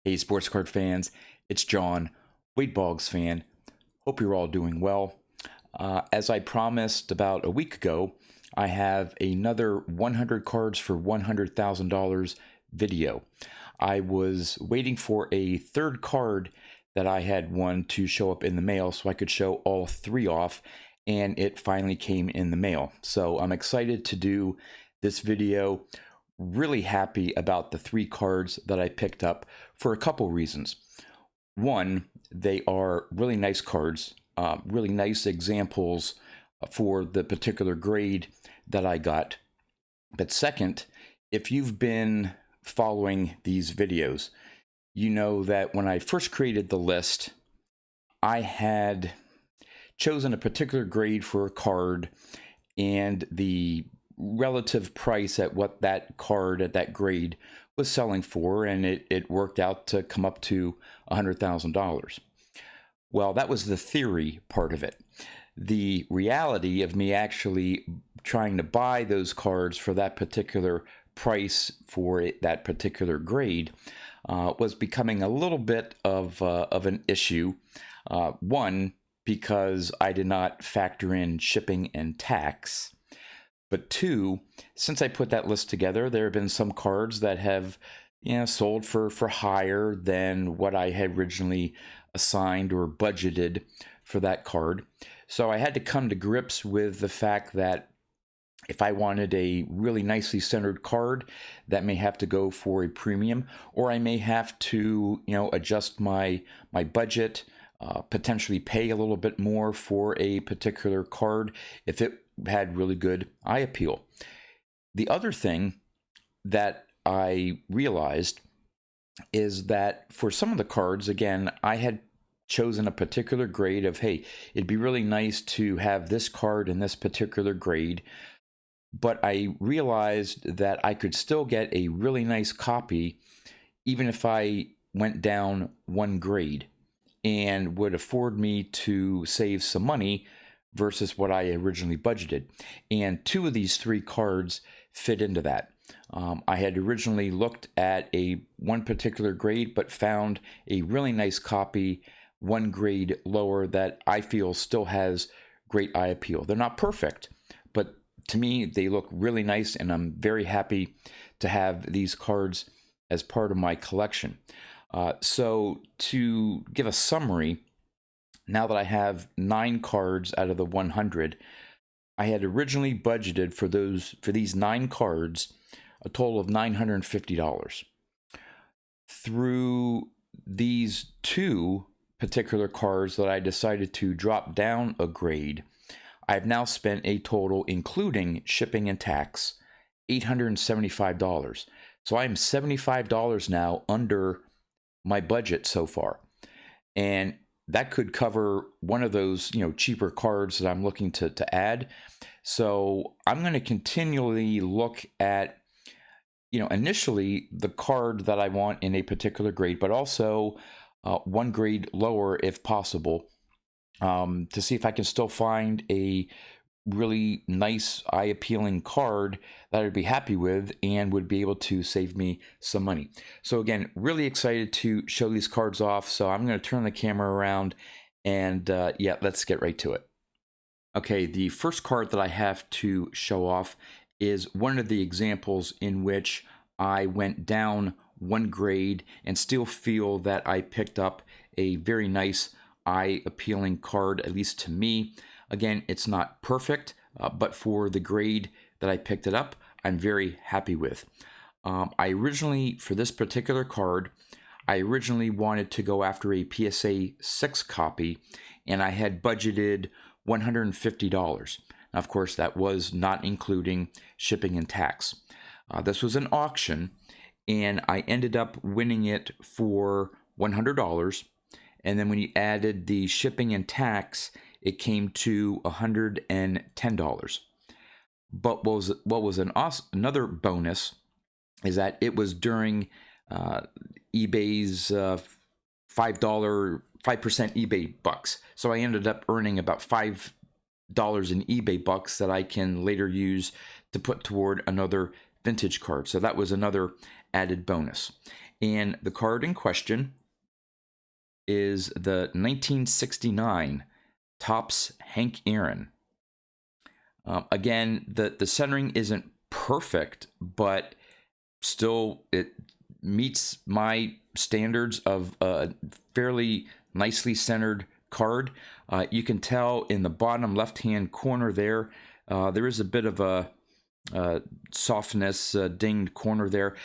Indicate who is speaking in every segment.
Speaker 1: Hey, sports card fans, it's John, Boggs fan. Hope you're all doing well. As I promised about a week ago, I have another 100 cards for $100,000 video. I was waiting for a third card that I had won to show up in the mail so I could show all three off, and it finally came in the mail. So I'm excited to do this video. Really happy about the three cards that I picked up for a couple reasons. One, they are really nice cards, really nice examples for the particular grade that I got. But second, if you've been following these videos, you know that when I first created the list, I had chosen a particular grade for a card, and the relative price at what that card at that grade was selling for, and it worked out to come up to $100,000. Well, that was the theory part of it. The reality of me actually trying to buy those cards for that particular price for that particular grade was becoming a little bit of an issue. One, because I did not factor in shipping and tax. But two, since I put that list together, there have been some cards that have, sold for higher than what I had originally assigned or budgeted for that card. So I had to come to grips with the fact that if I wanted a really nicely centered card, that may have to go for a premium, or I may have to, adjust my budget, potentially pay a little bit more for a particular card if it had really good eye appeal. The other thing that I realized is that for some of the cards, again, I had chosen a particular grade of, hey, it'd be really nice to have this card in this particular grade, but I realized that I could still get a really nice copy even if I went down one grade, and would afford me to save some money versus what I originally budgeted. And two of these three cards fit into that. I had originally looked at one particular grade, but found a really nice copy, one grade lower, that I feel still has great eye appeal. They're not perfect, but to me, they look really nice, and I'm very happy to have these cards as part of my collection. So to give a summary, now that I have 9 cards out of the 100, I had originally budgeted for these 9 cards a total of $950. Through these 2 particular cards that I decided to drop down a grade, I've now spent a total, including shipping and tax, $875. So I am $75 now under my budget so far. And that could cover one of those, cheaper cards that I'm looking to add. So I'm going to continually look at, initially the card that I want in a particular grade, but also one grade lower if possible, to see if I can still find a really nice, eye-appealing card that I'd be happy with and would be able to save me some money. So again, really excited to show these cards off. So I'm going to turn the camera around and let's get right to it. Okay, the first card that I have to show off is one of the examples in which I went down one grade and still feel that I picked up a very nice, eye-appealing card, at least to me. Again, it's not perfect, but for the grade that I picked it up, I'm very happy with. For this particular card, I originally wanted to go after a PSA 6 copy, and I had budgeted $150. Now, of course, that was not including shipping and tax. This was an auction, and I ended up winning it for $100. And then when you added the shipping and tax, it came to $110. But what was another bonus is that it was during eBay's 5% eBay bucks. So I ended up earning about $5 in eBay bucks that I can later use to put toward another vintage card. So that was another added bonus. And the card in question is the 1969 Topps Hank Aaron. Again, the centering isn't perfect, but still it meets my standards of a fairly nicely centered card. You can tell in the bottom left-hand corner there, there is a bit of a softness, dinged corner there.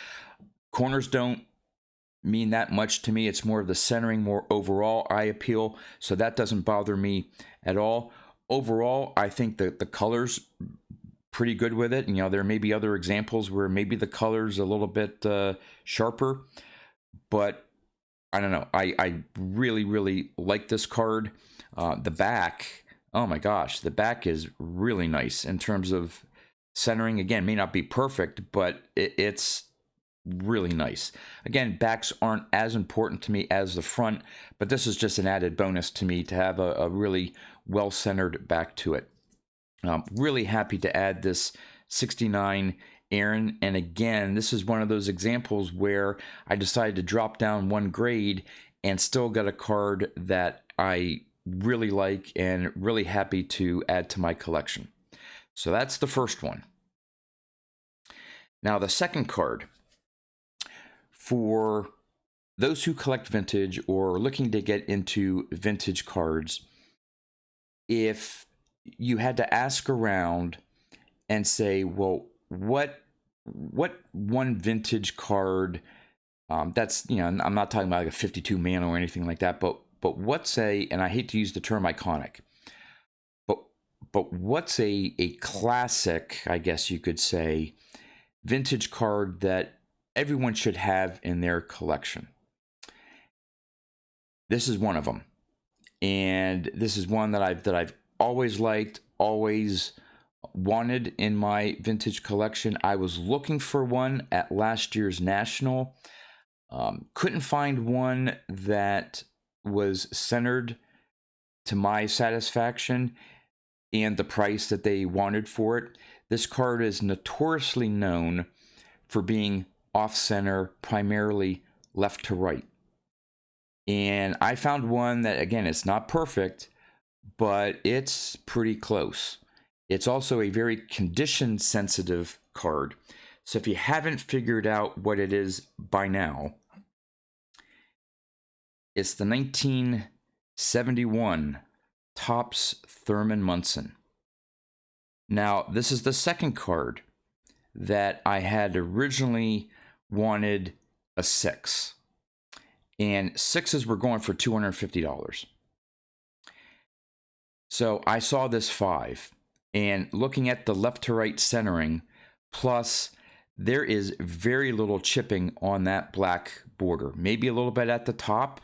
Speaker 1: Corners don't mean that much to me. It's more of the centering, more overall eye appeal, so that doesn't bother me at all. Overall, I think that the colors pretty good with it. You know, there may be other examples where maybe the color's a little bit sharper, but I don't know. I really, really like this card. The back, oh my gosh, the back is really nice in terms of centering. Again, may not be perfect, but it's really nice. Again, backs aren't as important to me as the front, but this is just an added bonus to me to have a really well-centered back to it. Really happy to add this 69 Aaron, and again, this is one of those examples where I decided to drop down one grade and still got a card that I really like and really happy to add to my collection. So that's the first one. Now the second card, for those who collect vintage or looking to get into vintage cards, if you had to ask around and say, well, what one vintage card that's, you know, I'm not talking about like a 52 man or anything like that, but what's a, and I hate to use the term iconic, but what's a classic, I guess you could say, vintage card that everyone should have in their collection? This is one of them, and this is one that I've always liked, always wanted in my vintage collection. I was looking for one at last year's National. Couldn't find one that was centered to my satisfaction and the price that they wanted for it. This card is notoriously known for being off-center, primarily left to right. And I found one that, again, it's not perfect, but it's pretty close. It's also a very condition-sensitive card. So if you haven't figured out what it is by now, it's the 1971 Topps Thurman Munson. Now, this is the second card that I had originally wanted a 6. And 6s were going for $250. So I saw this 5, and looking at the left to right centering, plus there is very little chipping on that black border. Maybe a little bit at the top.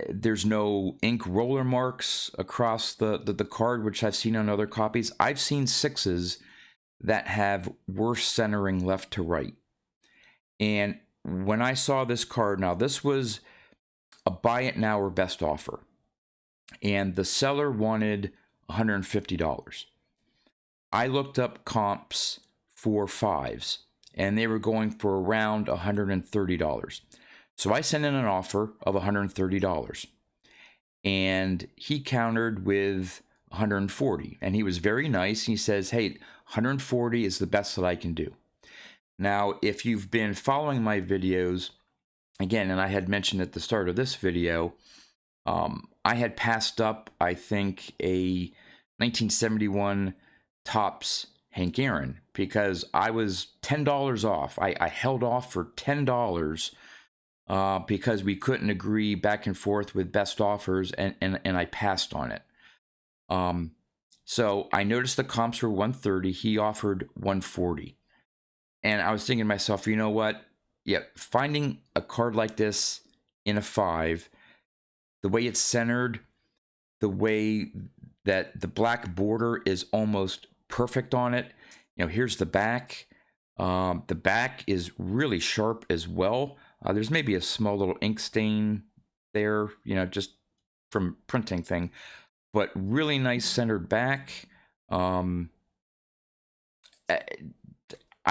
Speaker 1: There's no ink roller marks across the card, which I've seen on other copies. I've seen 6s that have worse centering left to right. And when I saw this card, now this was a buy it now or best offer, and the seller wanted $150. I looked up comps for 5s, and they were going for around $130. So I sent in an offer of $130, and he countered with $140, and he was very nice. He says, hey, $140 is the best that I can do. Now, if you've been following my videos, again, and I had mentioned at the start of this video, I had passed up, I think, a 1971 Topps Hank Aaron because I was $10 off. I held off for $10 because we couldn't agree back and forth with best offers, and I passed on it. So I noticed the comps were $130. He offered $140. And I was thinking to myself, you know what? Yeah, finding a card like this in a 5, the way it's centered, the way that the black border is almost perfect on it. You know, here's the back. The back is really sharp as well. There's maybe a small little ink stain there, you know, just from printing thing, but really nice centered back.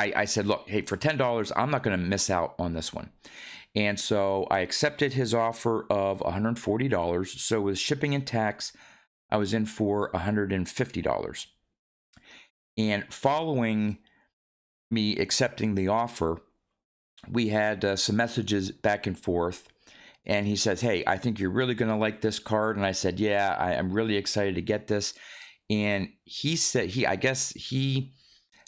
Speaker 1: I said, look, hey, for $10, I'm not going to miss out on this one. And so I accepted his offer of $140. So with shipping and tax, I was in for $150. And following me accepting the offer, we had some messages back and forth. And he says, hey, I think you're really going to like this card. And I said, yeah, I'm really excited to get this. And he said, I guess he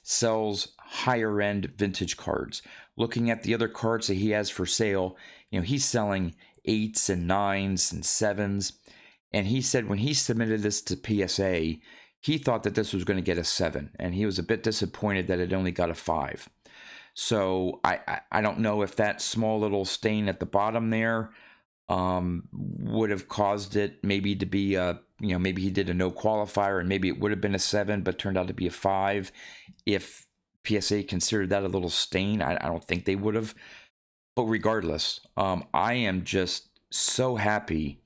Speaker 1: sells higher end vintage cards. Looking at the other cards that he has for sale, he's selling 8s and 9s and 7s. And he said when he submitted this to PSA, he thought that this was going to get a 7. And he was a bit disappointed that it only got a 5. So I don't know if that small little stain at the bottom there would have caused it maybe to be maybe he did a no qualifier and maybe it would have been a 7 but turned out to be a 5. If PSA considered that a little stain, I don't think they would have. But regardless, I am just so happy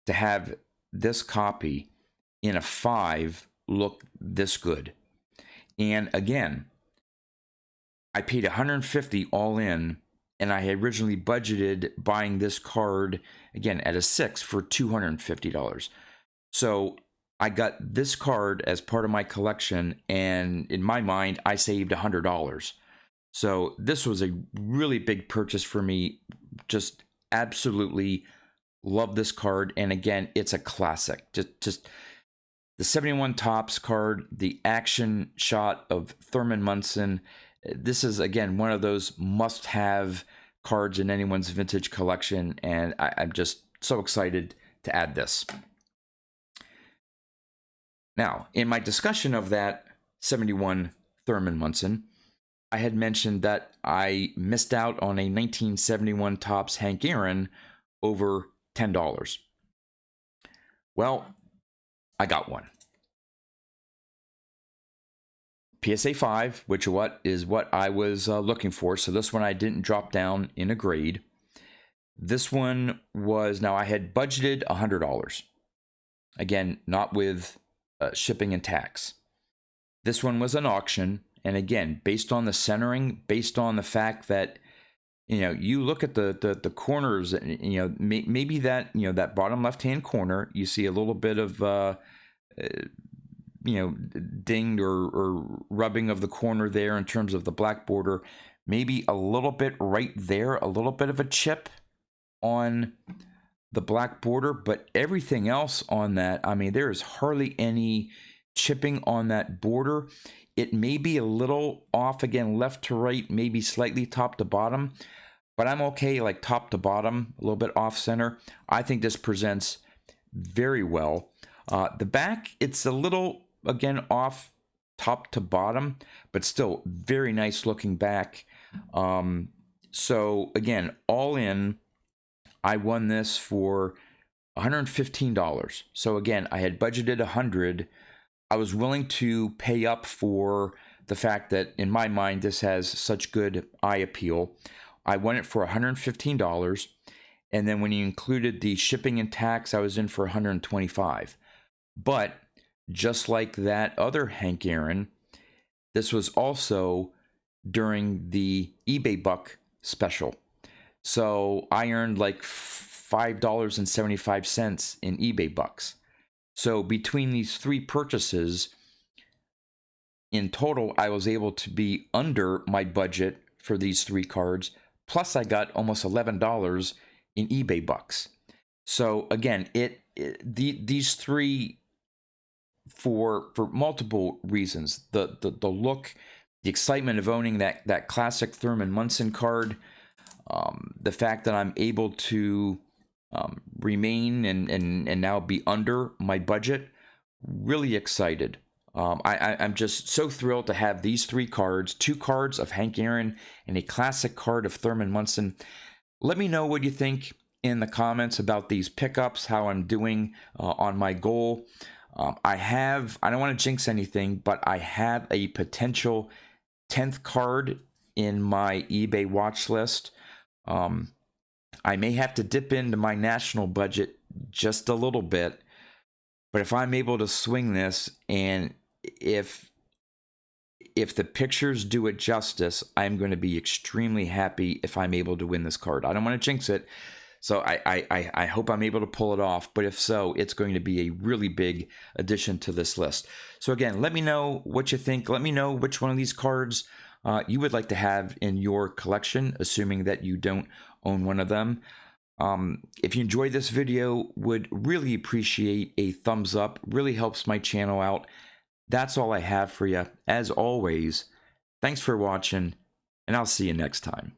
Speaker 1: to have this copy in a 5 look this good. And again, I paid $150 all in, and I had originally budgeted buying this card again at a 6 for $250. So I got this card as part of my collection, and in my mind, I saved $100. So this was a really big purchase for me. Just absolutely love this card, and again, it's a classic. Just the 71 Topps card, the action shot of Thurman Munson. This is, again, one of those must-have cards in anyone's vintage collection, and I'm just so excited to add this. Now, in my discussion of that 71 Thurman Munson, I had mentioned that I missed out on a 1971 Topps Hank Aaron over $10. Well, I got one. PSA 5, which is what I was looking for. So this one I didn't drop down in a grade. This one was, now I had budgeted $100. Again, not with shipping and tax. This one was an auction. And again, based on the centering, based on the fact that, you look at the corners, maybe that, that bottom left-hand corner, you see a little bit of, dinged or rubbing of the corner there in terms of the black border, maybe a little bit right there, a little bit of a chip on the black border, but everything else on that, there is hardly any chipping on that border. It may be a little off, again, left to right, maybe slightly top to bottom, but I'm okay like top to bottom, a little bit off center. I think this presents very well. The back, it's a little, again, off top to bottom, but still very nice looking back. So again, all in, I won this for $115. So again, I had budgeted $100. I was willing to pay up for the fact that in my mind, this has such good eye appeal. I won it for $115. And then when you included the shipping and tax, I was in for $125. But just like that other Hank Aaron, this was also during the eBay Buck special. So I earned like $5.75 in eBay Bucks. So between these 3 purchases, in total, I was able to be under my budget for these 3 cards. Plus, I got almost $11 in eBay Bucks. So again, these 3, for multiple reasons, the look, the excitement of owning that classic Thurman Munson card, the fact that I'm able to remain and now be under my budget, really excited. I'm just so thrilled to have these 3 cards, 2 cards of Hank Aaron and a classic card of Thurman Munson. Let me know what you think in the comments about these pickups, how I'm doing on my goal. I don't want to jinx anything, but I have a potential 10th card in my eBay watch list. I may have to dip into my national budget just a little bit, but if I'm able to swing this, and if if the pictures do it justice, I'm going to be extremely happy if I'm able to win this card. I don't want to jinx it, so I hope I'm able to pull it off. But if so, it's going to be a really big addition to this list. So again, let me know what you think. Let me know which one of these cards you would like to have in your collection, assuming that you don't own one of them. If you enjoyed this video, would really appreciate a thumbs up. Really helps my channel out. That's all I have for you. As always, thanks for watching, and I'll see you next time.